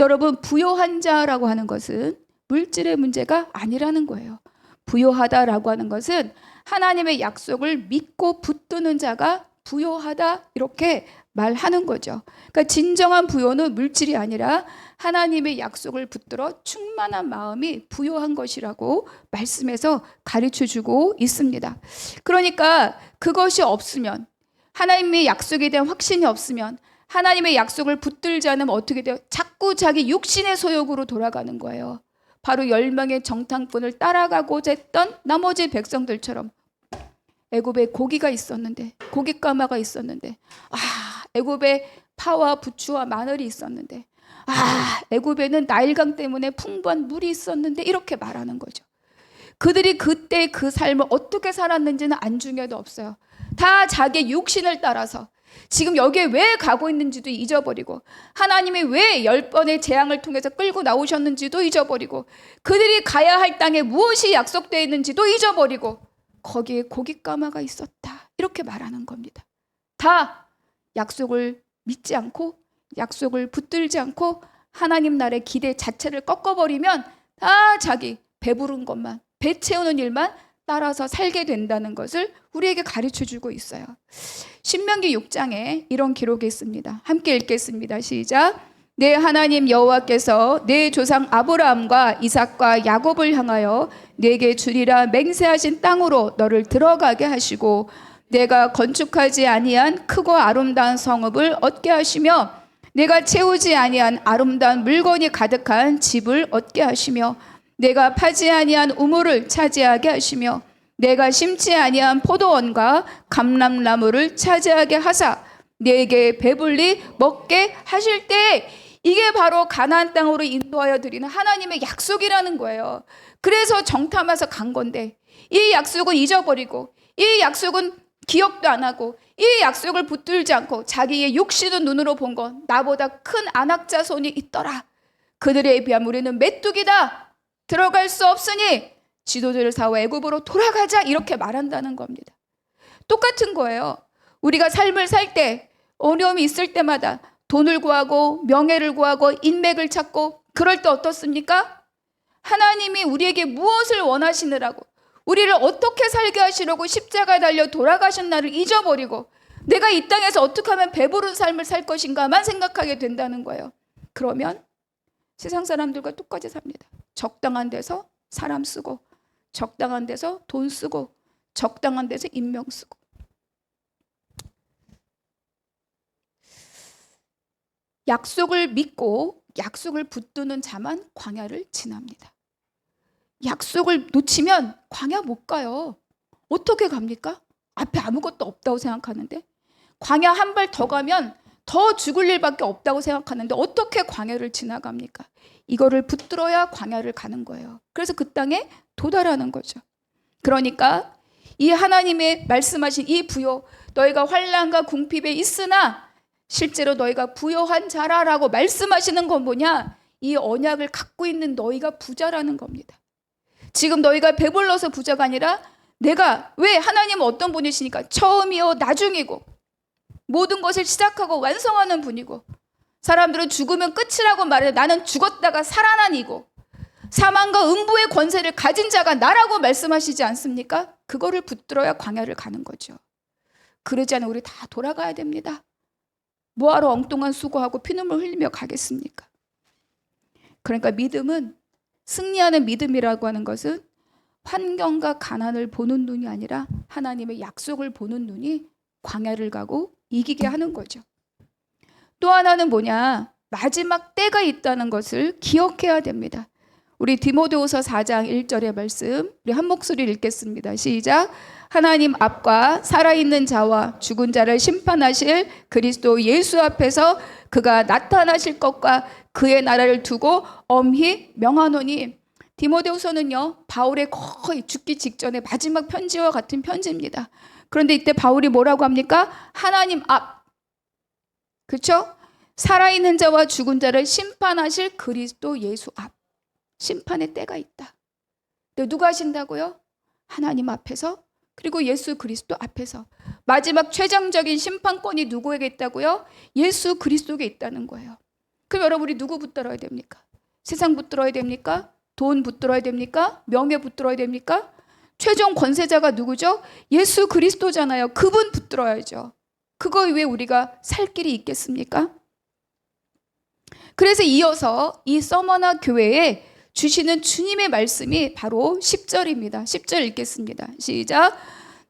S1: 여러분, 부요한 자라고 하는 것은 물질의 문제가 아니라는 거예요. 부요하다라고 하는 것은 하나님의 약속을 믿고 붙드는 자가 부요하다 이렇게 말하는 거죠. 그러니까 진정한 부요는 물질이 아니라 하나님의 약속을 붙들어 충만한 마음이 부요한 것이라고 말씀에서 가르쳐주고 있습니다. 그러니까 그것이 없으면, 하나님의 약속에 대한 확신이 없으면, 하나님의 약속을 붙들지 않으면 어떻게 돼요? 자꾸 자기 육신의 소욕으로 돌아가는 거예요. 바로 10명의 정탐꾼을 따라가고자 했던 나머지 백성들처럼 애굽에 고기가 있었는데, 고깃가마가 있었는데, 애굽에 파와 부추와 마늘이 있었는데, 애굽에는 나일강 때문에 풍부한 물이 있었는데, 이렇게 말하는 거죠. 그들이 그때 그 삶을 어떻게 살았는지는 안중에도 없어요. 다 자기 육신을 따라서 지금 여기에 왜 가고 있는지도 잊어버리고, 하나님이 왜 10번의 재앙을 통해서 끌고 나오셨는지도 잊어버리고, 그들이 가야 할 땅에 무엇이 약속되어 있는지도 잊어버리고, 거기에 고깃가마가 있었다 이렇게 말하는 겁니다. 다 약속을 믿지 않고 약속을 붙들지 않고 하나님 나라의 기대 자체를 꺾어버리면 다 자기 배부른 것만, 배 채우는 일만 따라서 살게 된다는 것을 우리에게 가르쳐주고 있어요. 신명기 6장에 이런 기록이 있습니다. 함께 읽겠습니다. 시작. 내 하나님 여호와께서 내 조상 아브라함과 이삭과 야곱을 향하여 내게 주리라 맹세하신 땅으로 너를 들어가게 하시고 내가 건축하지 아니한 크고 아름다운 성읍을 얻게 하시며 내가 채우지 아니한 아름다운 물건이 가득한 집을 얻게 하시며 내가 파지 아니한 우물을 차지하게 하시며 내가 심지 아니한 포도원과 감람나무를 차지하게 하사 내게 배불리 먹게 하실 때, 이게 바로 가나안 땅으로 인도하여 드리는 하나님의 약속이라는 거예요. 그래서 정탐해서 간 건데 이 약속은 잊어버리고, 이 약속은 기억도 안 하고, 이 약속을 붙들지 않고 자기의 육신의 눈으로 본 건 나보다 큰 안악자손이 있더라. 그들에 비하면 우리는 메뚜기다. 들어갈 수 없으니 지도자를 사와 애굽으로 돌아가자 이렇게 말한다는 겁니다. 똑같은 거예요. 우리가 삶을 살 때 어려움이 있을 때마다 돈을 구하고 명예를 구하고 인맥을 찾고 그럴 때 어떻습니까? 하나님이 우리에게 무엇을 원하시느라고, 우리를 어떻게 살게 하시려고 십자가에 달려 돌아가신 날을 잊어버리고 내가 이 땅에서 어떻게 하면 배부른 삶을 살 것인가만 생각하게 된다는 거예요. 그러면 세상 사람들과 똑같이 삽니다. 적당한 데서 사람 쓰고, 적당한 데서 돈 쓰고, 적당한 데서 인명 쓰고. 약속을 믿고 약속을 붙드는 자만 광야를 지납니다. 약속을 놓치면 광야 못 가요. 어떻게 갑니까? 앞에 아무것도 없다고 생각하는데, 광야 한 발 더 가면 더 죽을 일밖에 없다고 생각하는데 어떻게 광야를 지나갑니까? 이거를 붙들어야 광야를 가는 거예요. 그래서 그 땅에 도달하는 거죠. 그러니까 이 하나님의 말씀하신 이 부요, 너희가 환난과 궁핍에 있으나 실제로 너희가 부요한 자라라고 말씀하시는 건 뭐냐? 이 언약을 갖고 있는 너희가 부자라는 겁니다. 지금 너희가 배불러서 부자가 아니라, 내가, 왜 하나님은 어떤 분이시니까 처음이요 나중이고 모든 것을 시작하고 완성하는 분이고, 사람들은 죽으면 끝이라고 말해, 나는 죽었다가 살아난 이고, 사망과 음부의 권세를 가진 자가 나라고 말씀하시지 않습니까? 그거를 붙들어야 광야를 가는 거죠. 그러지 않으면 우리 다 돌아가야 됩니다. 뭐하러 엉뚱한 수고하고 피눈물 흘리며 가겠습니까? 그러니까 믿음은, 승리하는 믿음이라고 하는 것은 환경과 가난을 보는 눈이 아니라 하나님의 약속을 보는 눈이 광야를 가고 이기게 하는 거죠. 또 하나는 뭐냐? 마지막 때가 있다는 것을 기억해야 됩니다. 우리 디모데후서 4장 1절의 말씀, 우리 한 목소리를 읽겠습니다. 시작. 하나님 앞과 살아있는 자와 죽은 자를 심판하실 그리스도 예수 앞에서 그가 나타나실 것과 그의 나라를 두고 엄히 명하노니. 디모데후서는요, 바울의 거의 죽기 직전에 마지막 편지와 같은 편지입니다. 그런데 이때 바울이 뭐라고 합니까? 하나님 앞, 그렇죠? 살아있는 자와 죽은 자를 심판하실 그리스도 예수 앞, 심판의 때가 있다. 근데 누가 하신다고요? 하나님 앞에서, 그리고 예수 그리스도 앞에서. 마지막 최종적인 심판권이 누구에게 있다고요? 예수 그리스도에게 있다는 거예요. 그럼 여러분, 우리 누구 붙들어야 됩니까? 세상 붙들어야 됩니까? 돈 붙들어야 됩니까? 명예 붙들어야 됩니까? 최종 권세자가 누구죠? 예수 그리스도잖아요. 그분 붙들어야죠. 그거 위에 우리가 살 길이 있겠습니까? 그래서 이어서 이 서머나 교회에 주시는 주님의 말씀이 바로 10절입니다. 10절 읽겠습니다. 시작.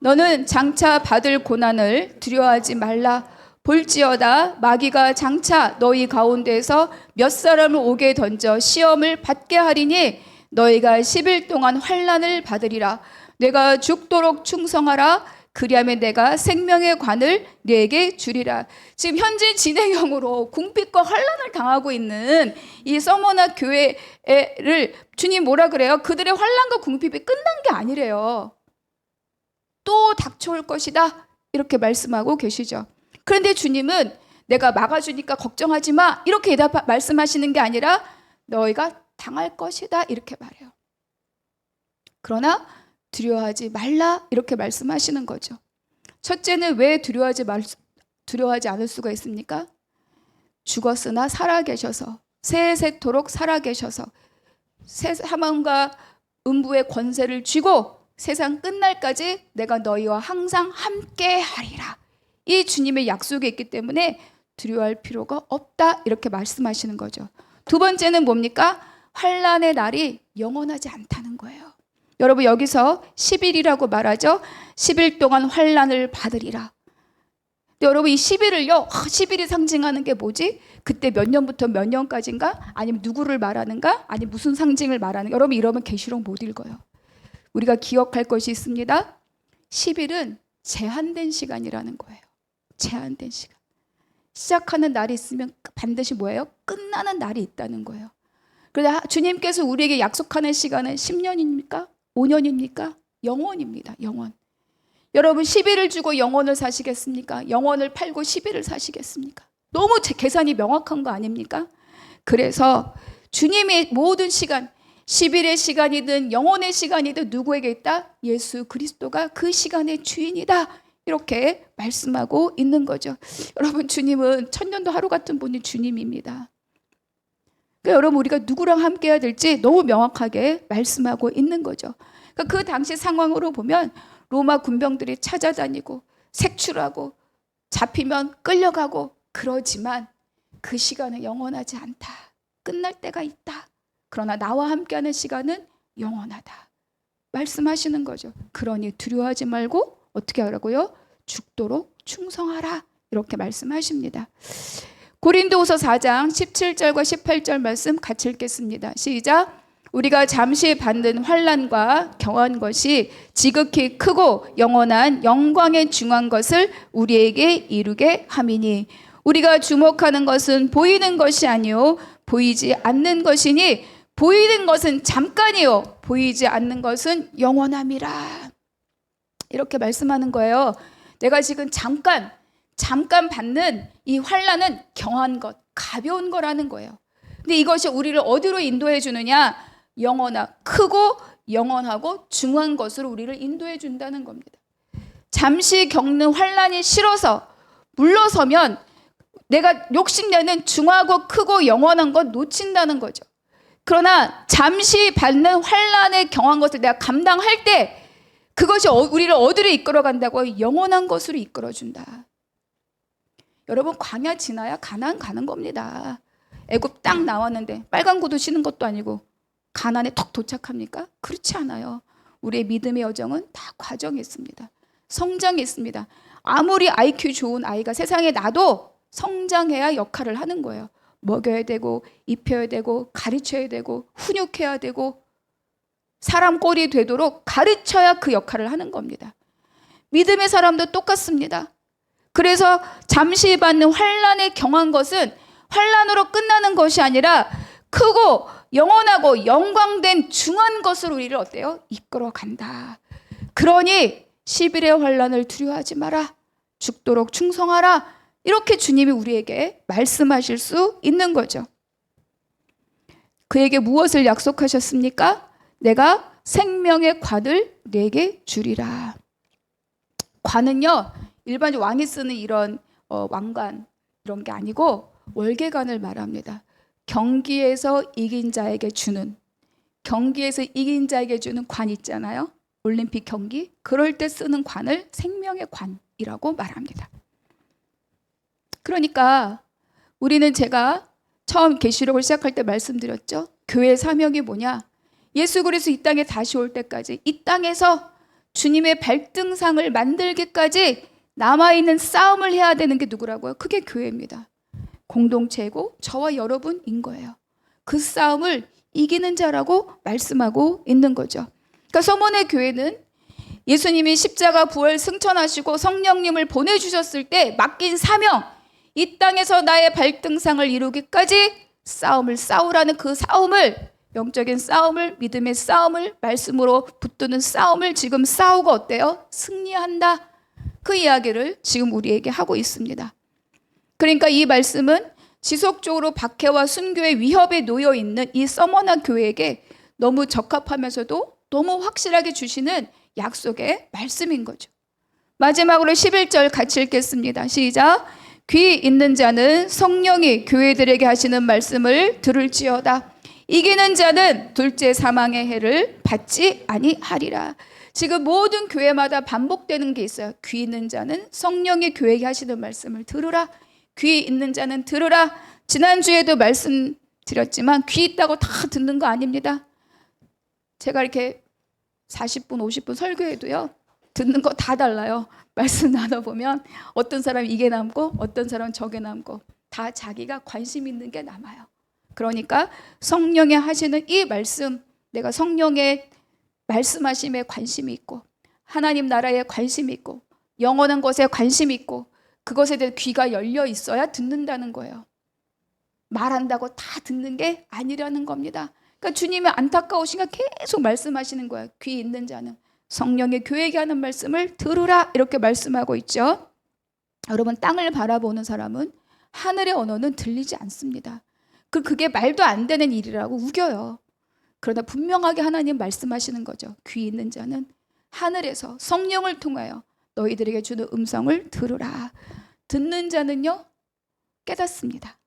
S1: 너는 장차 받을 고난을 두려워하지 말라. 볼지어다 마귀가 장차 너희 가운데에서 몇 사람을 오게 던져 시험을 받게 하리니 너희가 10일 동안 환난을 받으리라. 내가 죽도록 충성하라. 그리하면 내가 생명의 관을 네게 주리라. 지금 현재 진행형으로 궁핍과 환난을 당하고 있는 이 서머나 교회를 주님 뭐라 그래요? 그들의 환난과 궁핍이 끝난 게 아니래요. 또 닥쳐올 것이다, 이렇게 말씀하고 계시죠. 그런데 주님은 내가 막아주니까 걱정하지 마, 이렇게 말씀하시는 게 아니라 너희가 당할 것이다, 이렇게 말해요. 그러나 두려워하지 말라, 이렇게 말씀하시는 거죠. 첫째는 왜 두려워하지 않을 수가 있습니까? 죽었으나 살아계셔서, 세세토록 살아계셔서 사망과 음부의 권세를 쥐고 세상 끝날까지 내가 너희와 항상 함께 하리라. 이 주님의 약속이 있기 때문에 두려워할 필요가 없다, 이렇게 말씀하시는 거죠. 두 번째는 뭡니까? 환난의 날이 영원하지 않다는 거예요. 여러분, 여기서 10일이라고 말하죠. 10일 동안 환난을 받으리라. 근데 여러분, 이 10일을요, 10일이 상징하는 게 뭐지? 그때 몇 년부터 몇 년까지인가? 아니면 누구를 말하는가? 아니면 무슨 상징을 말하는가? 여러분, 이러면 계시록 못 읽어요. 우리가 기억할 것이 있습니다. 10일은 제한된 시간이라는 거예요. 제한된 시간. 시작하는 날이 있으면 반드시 뭐예요? 끝나는 날이 있다는 거예요. 그런데 주님께서 우리에게 약속하는 시간은 10년입니까? 5년입니까? 영원입니다. 영원. 여러분, 10일을 주고 영원을 사시겠습니까? 영원을 팔고 10일을 사시겠습니까? 너무 계산이 명확한 거 아닙니까? 그래서 주님의 모든 시간, 10일의 시간이든 영원의 시간이든 누구에게 있다? 예수 그리스도가 그 시간의 주인이다, 이렇게 말씀하고 있는 거죠. 여러분, 주님은 천년도 하루 같은 분이 주님입니다. 그러니까 여러분, 우리가 누구랑 함께 해야 될지 너무 명확하게 말씀하고 있는 거죠. 그러니까 그 당시 상황으로 보면 로마 군병들이 찾아다니고 색출하고 잡히면 끌려가고, 그러지만 그 시간은 영원하지 않다. 끝날 때가 있다. 그러나 나와 함께하는 시간은 영원하다 말씀하시는 거죠. 그러니 두려워하지 말고 어떻게 하라고요? 죽도록 충성하라 이렇게 말씀하십니다. 고린도후서 4장 17절과 18절 말씀 같이 읽겠습니다. 시작. 우리가 잠시 받는 환난과 경한 것이 지극히 크고 영원한 영광에 중한 것을 우리에게 이루게 함이니 우리가 주목하는 것은 보이는 것이 아니요 보이지 않는 것이니 보이는 것은 잠깐이요 보이지 않는 것은 영원함이라 이렇게 말씀하는 거예요. 내가 지금 잠깐 받는 이 환난은 경한 것, 가벼운 거라는 거예요. 근데 이것이 우리를 어디로 인도해 주느냐? 크고 영원하고 중요한 것으로 우리를 인도해 준다는 겁니다. 잠시 겪는 환난이 싫어서 물러서면 내가 욕심내는 중하고 크고 영원한 것 놓친다는 거죠. 그러나 잠시 받는 환난의 경한 것을 내가 감당할 때 그것이 우리를 어디로 이끌어 간다고? 영원한 것으로 이끌어 준다. 여러분 광야 지나야 가나안 가는 겁니다. 애굽 딱 나왔는데 빨간 구두 신은 것도 아니고 가나안에 턱 도착합니까? 그렇지 않아요. 우리의 믿음의 여정은 다 과정이 있습니다. 성장이 있습니다. 아무리 IQ 좋은 아이가 세상에 나도 성장해야 역할을 하는 거예요. 먹여야 되고 입혀야 되고 가르쳐야 되고 훈육해야 되고 사람 꼴이 되도록 가르쳐야 그 역할을 하는 겁니다. 믿음의 사람도 똑같습니다. 그래서 잠시 받는 환난에 경한 것은 환난으로 끝나는 것이 아니라 크고 영원하고 영광된 중한 것으로 우리를 어때요? 이끌어 간다. 그러니 10일의 환난을 두려워하지 마라. 죽도록 충성하라. 이렇게 주님이 우리에게 말씀하실 수 있는 거죠. 그에게 무엇을 약속하셨습니까? 내가 생명의 관을 내게 주리라. 관은요, 일반 왕이 쓰는 이런 왕관 이런 게 아니고 월계관을 말합니다. 경기에서 이긴 자에게 주는 관 있잖아요. 올림픽 경기 그럴 때 쓰는 관을 생명의 관이라고 말합니다. 그러니까 우리는 제가 처음 계시록을 시작할 때 말씀드렸죠. 교회의 사명이 뭐냐? 예수 그리스도 이 땅에 다시 올 때까지 이 땅에서 주님의 발등상을 만들기까지 남아있는 싸움을 해야 되는 게 누구라고요? 그게 교회입니다. 공동체고 저와 여러분인 거예요. 그 싸움을 이기는 자라고 말씀하고 있는 거죠. 그러니까 서문의 교회는 예수님이 십자가 부활 승천하시고 성령님을 보내주셨을 때 맡긴 사명, 이 땅에서 나의 발등상을 이루기까지 싸움을 싸우라는 그 싸움을, 영적인 싸움을, 믿음의 싸움을, 말씀으로 붙드는 싸움을 지금 싸우고 어때요? 승리한다. 그 이야기를 지금 우리에게 하고 있습니다. 그러니까 이 말씀은 지속적으로 박해와 순교의 위협에 놓여 있는 이 서머나 교회에게 너무 적합하면서도 너무 확실하게 주시는 약속의 말씀인 거죠. 마지막으로 11절 같이 읽겠습니다. 시작. 귀 있는 자는 성령이 교회들에게 하시는 말씀을 들을지어다. 이기는 자는 둘째 사망의 해를 받지 아니하리라. 지금 모든 교회마다 반복되는 게 있어요. 귀 있는 자는 성령이 교회에게 하시는 말씀을 들으라. 귀 있는 자는 들으라. 지난주에도 말씀드렸지만 귀 있다고 다 듣는 거 아닙니다. 제가 이렇게 40분, 50분 설교해도요. 듣는 거 다 달라요. 말씀 나눠보면 어떤 사람은 이게 남고 어떤 사람은 저게 남고 다 자기가 관심 있는 게 남아요. 그러니까 성령이 하시는 이 말씀, 내가 성령의 말씀하심에 관심이 있고 하나님 나라에 관심이 있고 영원한 것에 관심이 있고 그것에 대해 귀가 열려 있어야 듣는다는 거예요. 말한다고 다 듣는 게 아니라는 겁니다. 그러니까 주님이 안타까우시니까 계속 말씀하시는 거예요. 귀 있는 자는 성령의 교회에게 하는 말씀을 들으라 이렇게 말씀하고 있죠. 여러분 땅을 바라보는 사람은 하늘의 언어는 들리지 않습니다. 그게 말도 안 되는 일이라고 우겨요. 그러나 분명하게 하나님 말씀하시는 거죠. 귀 있는 자는 하늘에서 성령을 통하여 너희들에게 주는 음성을 들으라. 듣는 자는요 깨닫습니다.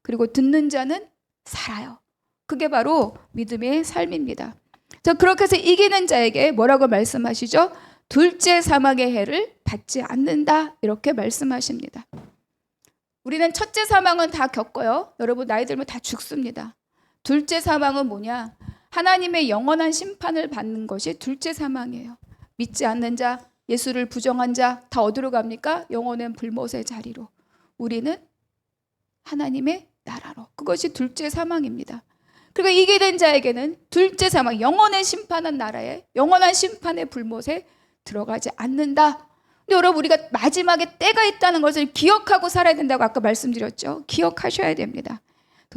S1: 그리고 듣는 자는 살아요. 그게 바로 믿음의 삶입니다. 자, 그렇게 해서 이기는 자에게 뭐라고 말씀하시죠? 둘째 사망의 해를 받지 않는다 이렇게 말씀하십니다. 우리는 첫째 사망은 다 겪어요. 여러분 나이 들면 다 죽습니다. 둘째 사망은 뭐냐? 하나님의 영원한 심판을 받는 것이 둘째 사망이에요. 믿지 않는 자, 예수를 부정한 자 다 어디로 갑니까? 영원한 불못의 자리로. 우리는 하나님의 나라로. 그것이 둘째 사망입니다. 그리고 이게 된 자에게는 둘째 사망, 영원의 심판한 나라에, 영원한 심판의 불못에 들어가지 않는다. 근데 여러분, 우리가 마지막에 때가 있다는 것을 기억하고 살아야 된다고 아까 말씀드렸죠. 기억하셔야 됩니다.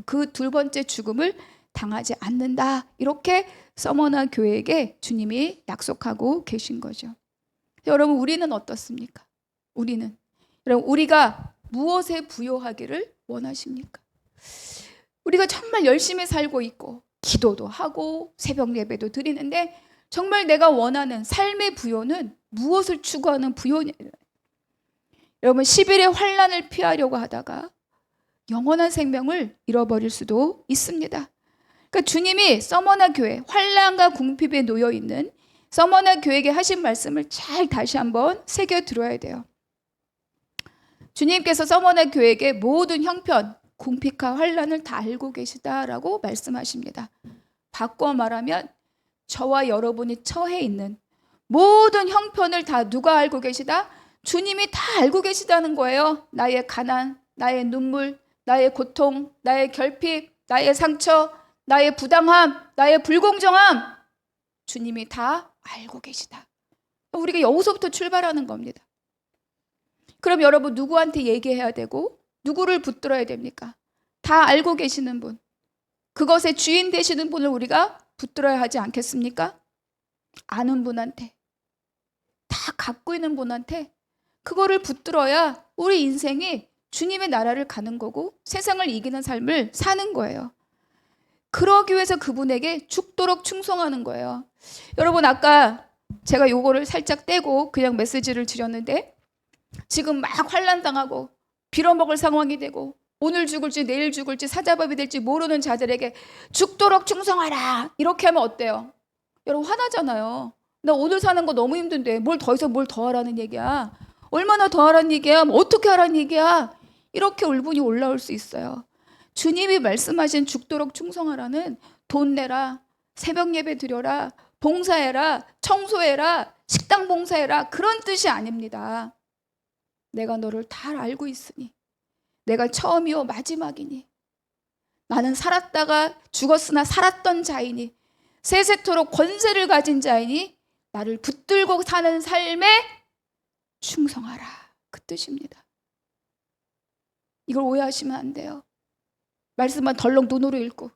S1: 그 두 번째 죽음을 당하지 않는다. 이렇게 서머나 교회에게 주님이 약속하고 계신 거죠. 여러분, 우리는 어떻습니까? 여러분, 우리가 무엇에 부요하기를 원하십니까? 우리가 정말 열심히 살고 있고 기도도 하고 새벽 예배도 드리는데 정말 내가 원하는 삶의 부요는 무엇을 추구하는 부요냐? 여러분, 10일의 환난을 피하려고 하다가 영원한 생명을 잃어버릴 수도 있습니다. 그러니까 주님이 서머나 교회, 환난과 궁핍에 놓여 있는 서머나 교회에게 하신 말씀을 잘 다시 한번 새겨 들어야 돼요. 주님께서 서머나 교회에게 모든 형편, 궁핍과 환난을 다 알고 계시다라고 말씀하십니다. 바꿔 말하면 저와 여러분이 처해 있는 모든 형편을 다 누가 알고 계시다? 주님이 다 알고 계시다는 거예요. 나의 가난, 나의 눈물, 나의 고통, 나의 결핍, 나의 상처, 나의 부당함, 나의 불공정함, 주님이 다 알고 계시다. 우리가 여기서부터 출발하는 겁니다. 그럼 여러분, 누구한테 얘기해야 되고 누구를 붙들어야 됩니까? 다 알고 계시는 분, 그것의 주인 되시는 분을 우리가 붙들어야 하지 않겠습니까? 아는 분한테, 다 갖고 있는 분한테 그거를 붙들어야 우리 인생이 주님의 나라를 가는 거고 세상을 이기는 삶을 사는 거예요. 그러기 위해서 그분에게 죽도록 충성하는 거예요. 여러분, 아까 제가 요거를 살짝 떼고 그냥 메시지를 드렸는데, 지금 막 환난당하고 빌어먹을 상황이 되고 오늘 죽을지 내일 죽을지 사자밥이 될지 모르는 자들에게 죽도록 충성하라, 이렇게 하면 어때요? 여러분, 화나잖아요. 나 오늘 사는 거 너무 힘든데 뭘 더 하라는 얘기야? 얼마나 더 하라는 얘기야? 어떻게 하라는 얘기야? 이렇게 울분이 올라올 수 있어요. 주님이 말씀하신 죽도록 충성하라는 돈 내라, 새벽 예배 드려라, 봉사해라, 청소해라, 식당 봉사해라, 그런 뜻이 아닙니다. 내가 너를 다 알고 있으니, 내가 처음이요 마지막이니, 나는 살았다가 죽었으나 살았던 자이니, 세세토록 권세를 가진 자이니 나를 붙들고 사는 삶에 충성하라, 그 뜻입니다. 이걸 오해하시면 안 돼요. 말씀만 덜렁 눈으로 읽고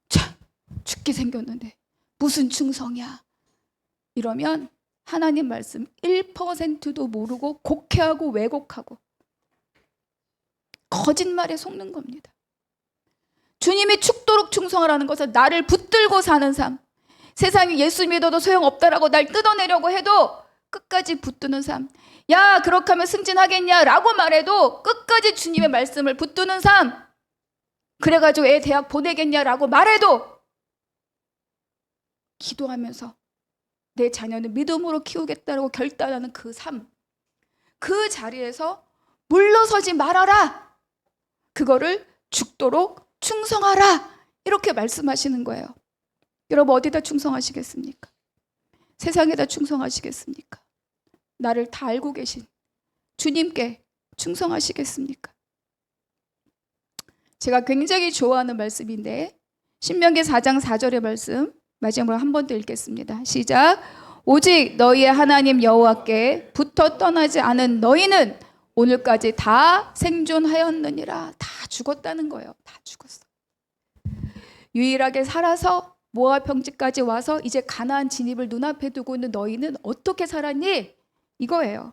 S1: 참 죽게 생겼는데 무슨 충성이야, 이러면 하나님 말씀 1%도 모르고 곡해하고 왜곡하고 거짓말에 속는 겁니다. 주님이 죽도록 충성하라는 것은 나를 붙들고 사는 삶, 세상이 예수 믿어도 소용없다라고 날 뜯어내려고 해도 끝까지 붙드는 삶, 야 그렇게 하면 승진하겠냐 라고 말해도 끝까지 주님의 말씀을 붙드는 삶, 그래가지고 애 대학 보내겠냐라고 말해도 기도하면서 내 자녀는 믿음으로 키우겠다라고 결단하는 그 삶, 그 자리에서 물러서지 말아라, 그거를 죽도록 충성하라, 이렇게 말씀하시는 거예요. 여러분, 어디다 충성하시겠습니까? 세상에다 충성하시겠습니까? 나를 다 알고 계신 주님께 충성하시겠습니까? 제가 굉장히 좋아하는 말씀인데 신명기 4장 4절의 말씀 마지막으로 한 번 더 읽겠습니다. 시작. 오직 너희의 하나님 여호와께 붙어 떠나지 않은 너희는 오늘까지 다 생존하였느니라. 다 죽었다는 거예요. 다 죽었어. 유일하게 살아서 모압 평지까지 와서 이제 가나안 진입을 눈앞에 두고 있는 너희는 어떻게 살았니? 이거예요.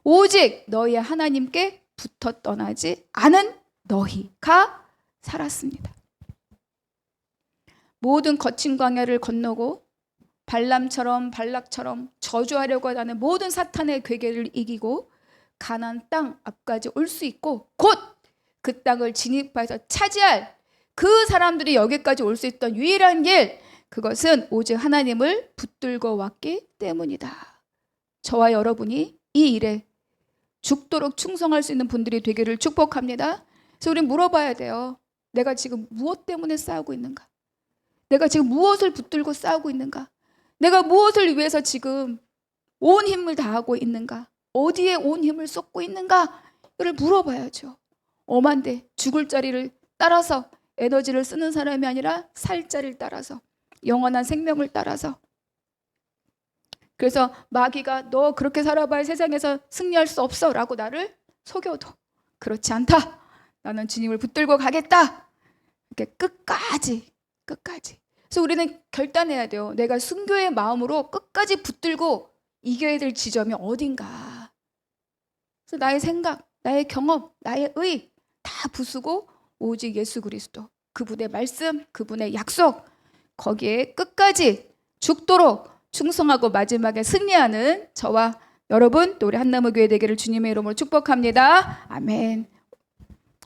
S1: 오직 너희의 하나님께 붙어 떠나지 않은 너희가 살았습니다. 모든 거친 광야를 건너고 발람처럼 발락처럼 저주하려고 하는 모든 사탄의 괴계를 이기고 가나안 땅 앞까지 올 수 있고 곧 그 땅을 진입해서 차지할 그 사람들이 여기까지 올 수 있던 유일한 길, 그것은 오직 하나님을 붙들고 왔기 때문이다. 저와 여러분이 이 일에 죽도록 충성할 수 있는 분들이 되기를 축복합니다. 그래서 우리는 물어봐야 돼요. 내가 지금 무엇 때문에 싸우고 있는가? 내가 지금 무엇을 붙들고 싸우고 있는가? 내가 무엇을 위해서 지금 온 힘을 다하고 있는가? 어디에 온 힘을 쏟고 있는가? 이를 물어봐야죠. 엄한데 죽을 자리를 따라서 에너지를 쓰는 사람이 아니라 살 자리를 따라서, 영원한 생명을 따라서. 그래서 마귀가 너 그렇게 살아봐야 세상에서 승리할 수 없어 라고 나를 속여도 그렇지 않다. 나는 주님을 붙들고 가겠다. 이렇게 끝까지. 그래서 우리는 결단해야 돼요. 내가 순교의 마음으로 끝까지 붙들고 이겨야 될 지점이 어딘가. 그래서 나의 생각, 나의 경험, 나의 의 다 부수고 오직 예수 그리스도, 그분의 말씀, 그분의 약속, 거기에 끝까지 죽도록 충성하고 마지막에 승리하는 저와 여러분, 또 우리 한나무교회 되기를 주님의 이름으로 축복합니다. 아멘.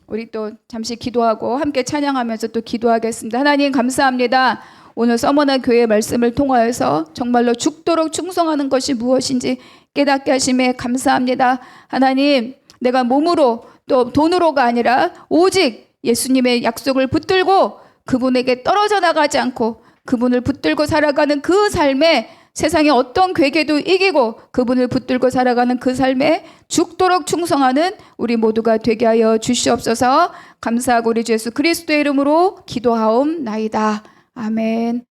S1: 우리 또 잠시 기도하고 함께 찬양하면서 또 기도하겠습니다. 하나님 감사합니다. 오늘 서머나 교회 말씀을 통하여서 정말로 죽도록 충성하는 것이 무엇인지 깨닫게 하심에 감사합니다. 하나님, 내가 몸으로 또 돈으로가 아니라 오직 예수님의 약속을 붙들고 그분에게 떨어져 나가지 않고 그분을 붙들고 살아가는 그 삶에 세상의 어떤 괴계도 이기고 그분을 붙들고 살아가는 그 삶에 죽도록 충성하는 우리 모두가 되게 하여 주시옵소서. 감사하고 우리 주 예수 그리스도의 이름으로 기도하옵나이다. 아멘.